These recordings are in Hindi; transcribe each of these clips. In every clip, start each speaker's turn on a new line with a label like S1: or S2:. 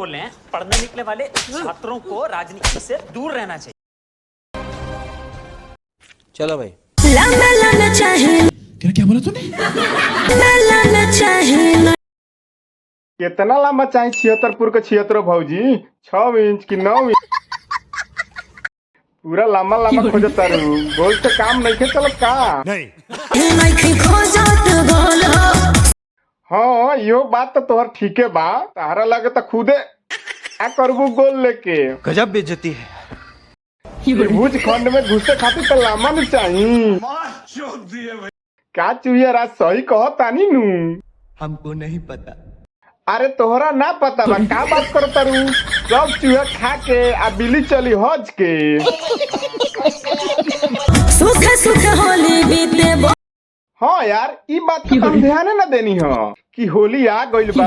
S1: बोल रहे हैं, पढ़ने निकले वाले छात्रों को राजनीति से दूर रहना चाहिए।
S2: चलो भाई।
S3: क्या बोला तूने?
S4: कितना लंबा चाहिए? 76 के 76 भौजी, 6 इंच की 9 इंच पूरा लंबा लंबा खोजता रू। गोल से काम नहीं खे चलत का?
S3: नहीं।
S4: हाँ यो बात तो तोहर ठीके बा। तारा लगे तो खुदे क्या करबू गोल लेके।
S2: गजब बेइज्जती है।
S4: भुज खंड में घुसे खातिर तो लंबा नहीं चाहिए। का चुहिया राज सही कहो तानी नू?
S2: हमको नहीं पता।
S4: अरे तोहरा ना पता बा का बात करता रू? सब चूहा खा के आ बिल्ली चली हज के।
S5: सुख होली बीते।
S4: हाँ यार ई बात को हम ध्यान न देनी हो कि होली आ गइल बा।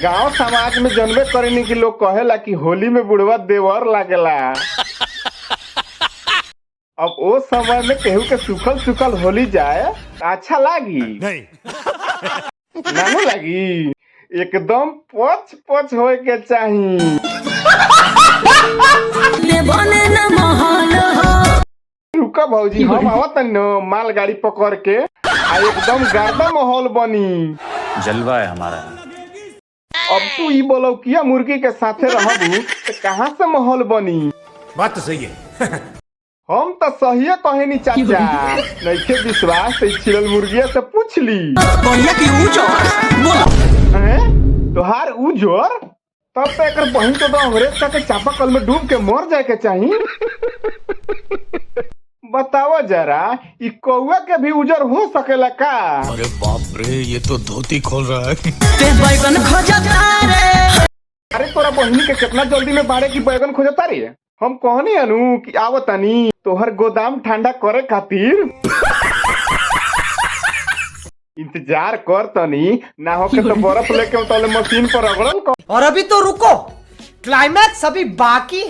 S4: गांव समाज में जनबे करेनी कि लोग कहेला कि होली में बुढ़वा देवर लागेला। अब ओ समय में केहू के सुखल सुखल होली जाए तो अच्छा लागी?
S3: नहीं।
S4: नानू लागी? एकदम पच पच होए के चाहिए। रुका भौजी हम आवत न मालगाड़ी पकड़ के आ एकदम गर्दा माहौल बनी।
S1: जलवा है हमारा।
S4: अब तू ई बोलो किया मुर्गी के साथे रहबू तो कहाँ से माहौल बनी?
S3: बात तो सही है।
S4: हम तो सही कहनी चाचा। नइखे विश्वास तो छिलल मुर्गिया से पूछ ली। तोहार उ जोर तब तो एक बहन तो अंग्रेज के चापाकल में डूब के मर जाए के चाहिए। बताओ जरा ई कौआ के भी उजर हो सकेला का?
S3: अरे बाप रे ये तो धोती खोल रहा है।
S4: अरे तोरा बहनी के कितना जल्दी में बाड़े की बैगन खोजता रे। हम कहनी अनु कि आवतनी तोहर गोदाम ठंडा करे खातिर इंतजार कर तनी। ना हो के तो बर्फ लेके उतले मशीन पर रगड़ल कर।
S6: और अभी तो रुको, क्लाइमैक्स अभी बाकी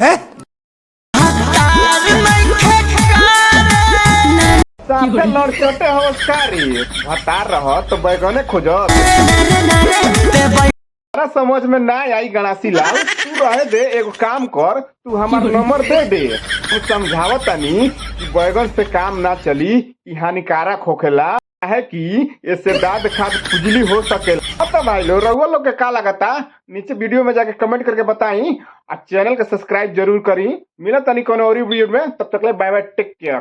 S3: है?
S4: साफे लड़चटे हवस्कारी भतार रह तो बैगने खोजत। समझ में ना आई गणासी लाल। तू रहे दे, एगो काम कर, तू हमार नंबर दे दे। तू समझावत तनी कि बैगन से काम ना चली, ई हानिकारक होखेला है कि इससे दाद खाद खुजली हो सकेला। तो भाई लो रउआ लोग के का लगता नीचे वीडियो में जाके कमेंट करके बताई। और चैनल के सब्सक्राइब जरूर करी। मिला तनी कोनो और वीडियो में, तब तक ले बाय बाय, टेक केयर।